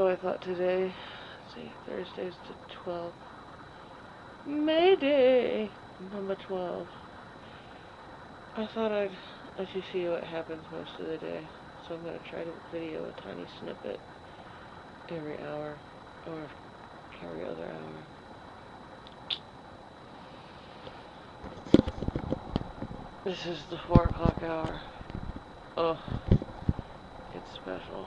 So I thought today, let's see, Thursday's the 12th. Mayday! Number 12. I thought I'd let you see what happens most of the day. So I'm going to try to video a tiny snippet every hour, or every other hour. This is the 4 o'clock hour. Oh, it's special.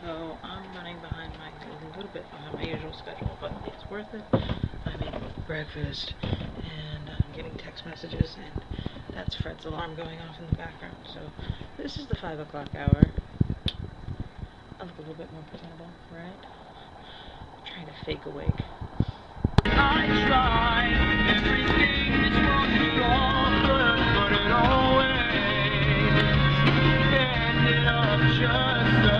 So I'm running behind a little bit behind my usual schedule, but it's worth it. I'm eating breakfast, and I'm getting text messages, and that's Fred's alarm going off in the background. So this is the 5 o'clock hour. I look a little bit more presentable, right? I'm trying to fake awake. I try everything this was wrong, but it always ended up just the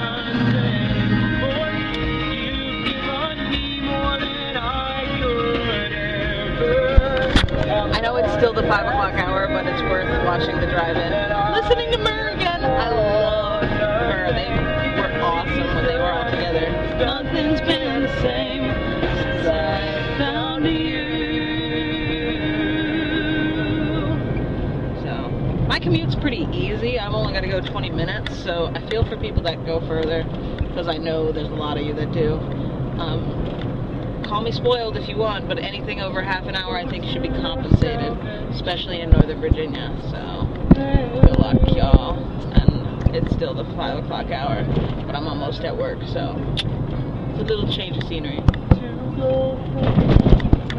same. Boy, you've given me more than I could ever. I know it's still the 5 o'clock hour, but it's worth watching the drive-in. Listening to Mer again. I love her. They were awesome when they were all together. Nothing's been the same since I found you. So, my commute's pretty easy. I've only got to go 20 minutes, so I feel for people that go further, because I know there's a lot of you that do. Call me spoiled if you want, but anything over half an hour I think should be compensated, especially in Northern Virginia. So, good luck, y'all. And it's still the 5 o'clock hour, but I'm almost at work, so it's a little change of scenery.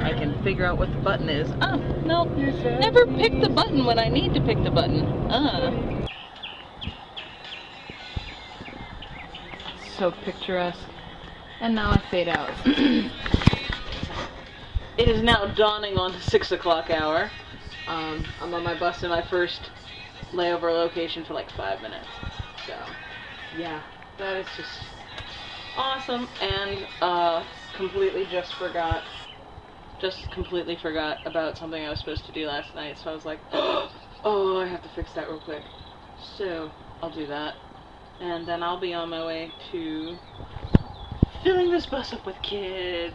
I can figure out what the button is. Oh, no, never pick the button when I need to pick the button. So picturesque. And now I fade out. It is now dawning on the 6 o'clock hour. I'm on my bus to my first layover location for like 5 minutes. So, yeah, that is just awesome. And completely forgot about something I was supposed to do last night. So I was like, oh, I have to fix that real quick. So I'll do that. And then I'll be on my way to filling this bus up with kids.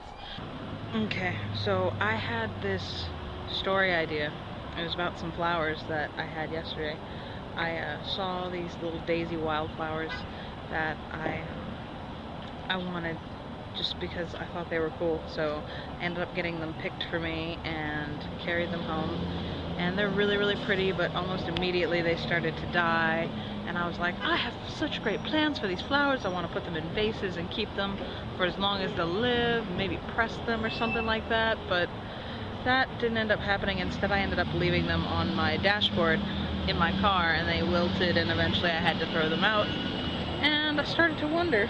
Okay, so I had this story idea. It was about some flowers that I had yesterday. I saw these little daisy wildflowers that I wanted just because I thought they were cool. So I ended up getting them picked for me and carried them home. And they're really, really pretty, but almost immediately they started to die. And I was like, I have such great plans for these flowers. I want to put them in vases and keep them for as long as they'll live, maybe press them or something like that. But that didn't end up happening. Instead, I ended up leaving them on my dashboard in my car, and they wilted, and eventually I had to throw them out. And I started to wonder,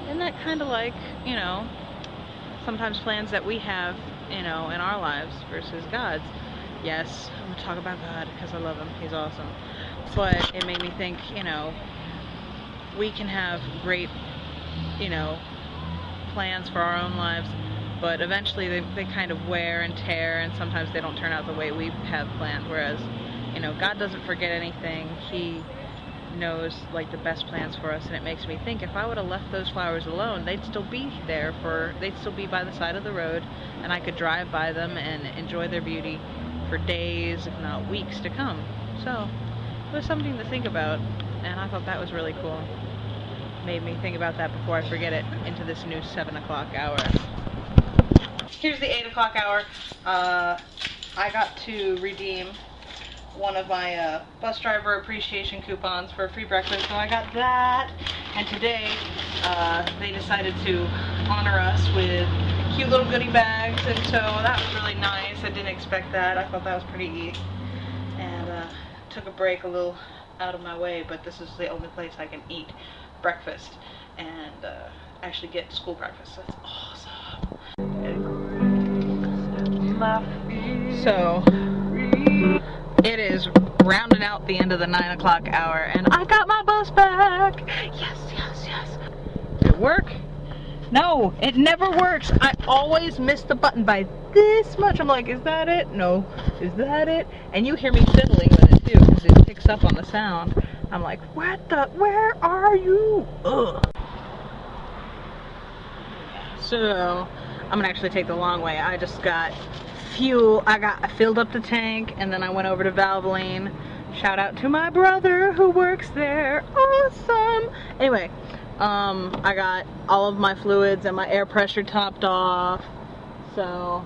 isn't that kind of like, you know, sometimes plans that we have, you know, in our lives versus God's. Yes, I'm going to talk about God because I love him. He's awesome. But it made me think, you know, we can have great, you know, plans for our own lives, but eventually they kind of wear and tear, and sometimes they don't turn out the way we have planned. Whereas, you know, God doesn't forget anything. He knows, like, the best plans for us, and it makes me think, if I would have left those flowers alone, they'd still be there they'd still be by the side of the road, and I could drive by them and enjoy their beauty for days, if not weeks to come. So it was something to think about, and I thought that was really cool. Made me think about that before I forget it into this new 7 o'clock hour. Here's the 8 o'clock hour. I got to redeem one of my bus driver appreciation coupons for a free breakfast, so I got that. And today they decided to honor us with cute little goodie bags, and so that was really nice. I didn't expect that. I thought that was pretty neat. And took a break a little out of my way, but this is the only place I can eat breakfast and actually get school breakfast. That's awesome. So it is rounding out the end of the 9 o'clock hour, and I got my bus back. Yes, yes, yes. Did it work? No, it never works. I always miss the button by this much. I'm like, is that it? No. Is that it? And you hear me fiddling with it too, because it picks up on the sound. I'm like, where are you? Ugh. So I'm gonna actually take the long way. I just got fuel. I filled up the tank, and then I went over to Valvoline. Shout out to my brother who works there. Awesome. Anyway, I got all of my fluids and my air pressure topped off. So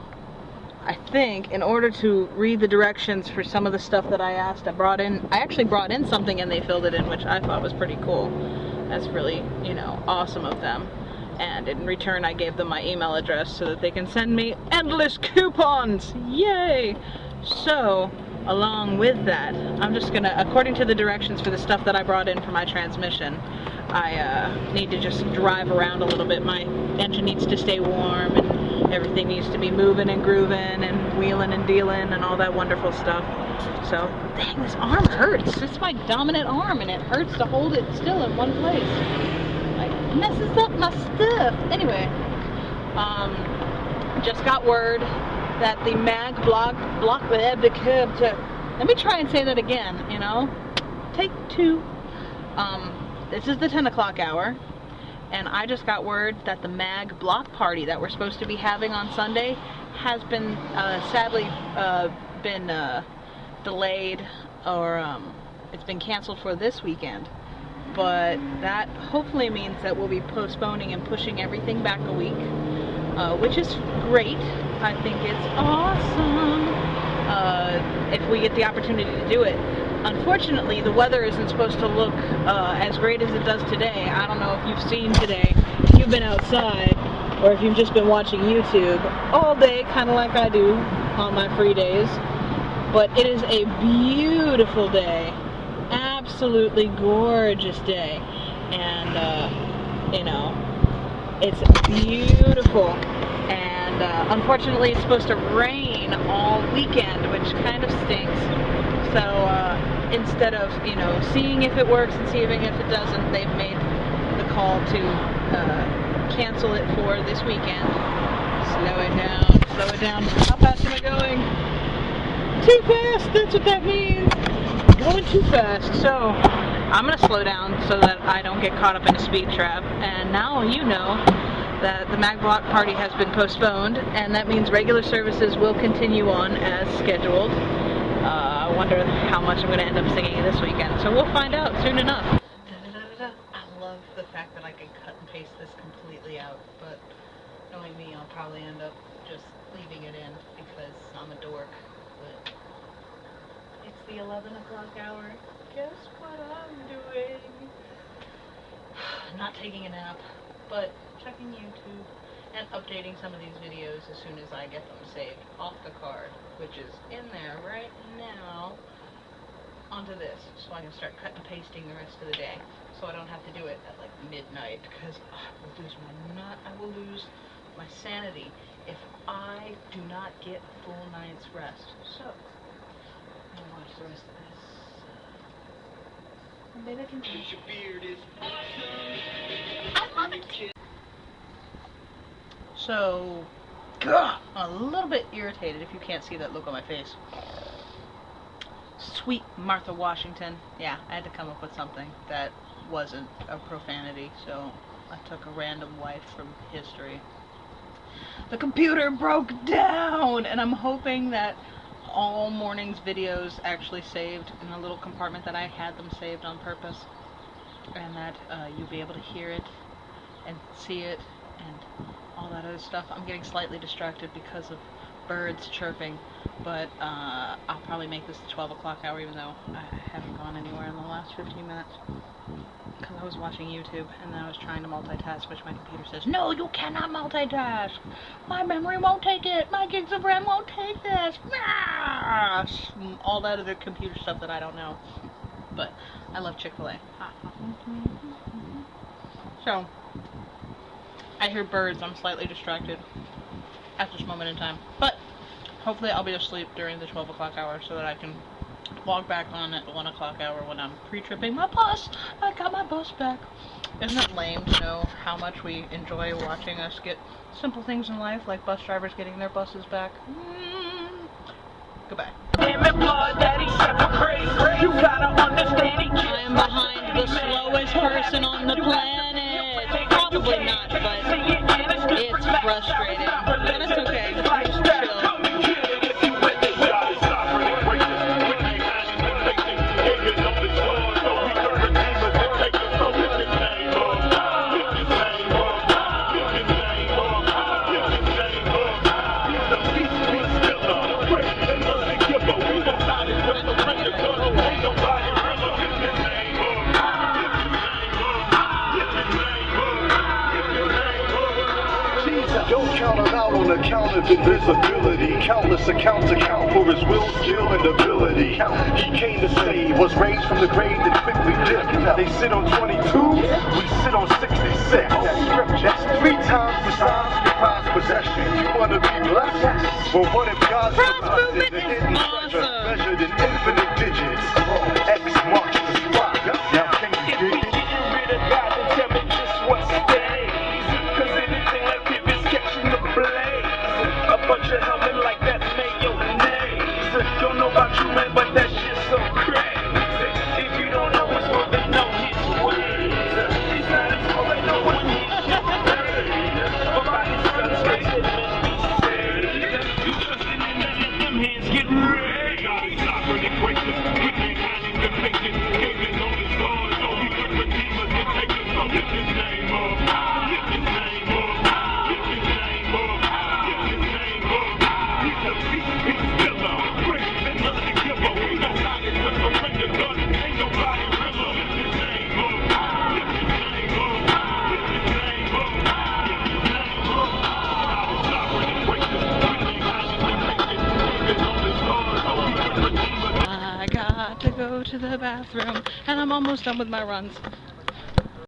I think in order to read the directions for some of the stuff that I asked, I actually brought in something and they filled it in, which I thought was pretty cool. That's really, you know, awesome of them. And in return, I gave them my email address so that they can send me endless coupons. Yay! So, along with that, I'm just gonna, according to the directions for the stuff that I brought in for my transmission, I need to just drive around a little bit. My engine needs to stay warm, and everything needs to be moving and grooving and wheeling and dealing and all that wonderful stuff. So, dang, this arm hurts. It's my dominant arm, and it hurts to hold it still in one place. Like, messes up my stuff. Anyway, just got word that the mag block the curb to, let me try and say that again, you know, take two. This is the 10 o'clock hour, and I just got word that the mag block party that we're supposed to be having on Sunday has been sadly delayed, or it's been canceled for this weekend. But that hopefully means that we'll be postponing and pushing everything back a week, which is great. I think it's awesome if we get the opportunity to do it. Unfortunately, the weather isn't supposed to look as great as it does today. I don't know if you've seen today, if you've been outside, or if you've just been watching YouTube all day, kind of like I do on my free days. But it is a beautiful day. Absolutely gorgeous day, and you know, it's beautiful, and unfortunately it's supposed to rain all weekend, which kind of stinks. So instead of, you know, seeing if it works and seeing if it doesn't, they've made the call to cancel it for this weekend. Slow it down. How fast am I going? Too fast, that's what that means. Going too fast. So I'm gonna slow down so that I don't get caught up in a speed trap. And now you know that the mag block party has been postponed, and that means regular services will continue on as scheduled. I wonder how much I'm gonna end up singing this weekend, so we'll find out soon enough. I love the fact that I can cut and paste this completely out, but knowing me, I'll probably end up just leaving it in because I'm a dork. But it's the 11 o'clock hour. Guess what I'm doing? Not taking a nap, but checking YouTube and updating some of these videos as soon as I get them saved off the card, which is in there right now, onto this, so I can start cutting and pasting the rest of the day, so I don't have to do it at like midnight, because I will lose my sanity if I do not get a full night's rest. So I'm gonna watch the rest of this. And maybe I can do your beard is awesome. I love it. So, I'm a little bit irritated if you can't see that look on my face. Sweet Martha Washington. Yeah, I had to come up with something that wasn't a profanity, so I took a random wife from history. The computer broke down, and I'm hoping that all morning's videos actually saved in a little compartment that I had them saved on purpose, and that you'll be able to hear it and see it and all that other stuff. I'm getting slightly distracted because of birds chirping, but I'll probably make this the 12 o'clock hour, even though I haven't gone anywhere in the last 15 minutes, because I was watching YouTube and then I was trying to multitask, which my computer says, no, you cannot multitask. My memory won't take it. My gigs of RAM won't take this. All that other computer stuff that I don't know. But I love Chick-fil-A. So, I hear birds. I'm slightly distracted at this moment in time. But hopefully I'll be asleep during the 12 o'clock hour so that I can log back on at the 1 o'clock hour when I'm pre-tripping my bus. I got my bus back. Isn't it lame to know how much we enjoy watching us get simple things in life, like bus drivers getting their buses back? Goodbye. I am behind the slowest person on the planet. Probably not, but it's frustrating. And it's okay. I just chill. Don't count him out on account of invisibility. Countless accounts account for his will, skill, and ability. He came to save, was raised from the grave and quickly dipped. They sit on 22, we sit on 66. That's 3 times the size of your prized possession. You want to be blessed? Well, what if God's deposit the hidden treasure measured in infinite digits? X marks the spot. Now can you dig it? Getting rid of God and tell me just what stays. Cause anything like this is catching the blaze. A bunch of helmet like that mayonnaise. Don't know about you, man, but that shit's so crazy. If you don't know what's going to know his ways. He's not as cool, I know when he's shit. But by his son's grace, it must be saved. You trusting in that, let them hands get ready. God is not for the greatness. With mankind in the faces. Gave his only son, so he could redeem us and take us from his name up. Lift his name up. Lift his name up. Lift his name up. He's a beast, he's still a great and nothing to give up. We don't got it to surrender, God. Ain't nobody realer. Lift his name up. Lift his name up. Lift his name up. Lift his name up. God is not for the greatness. With mankind in the faces. Gave his only son, so he could redeem us. I got to go to the bathroom, and I'm almost done with my runs.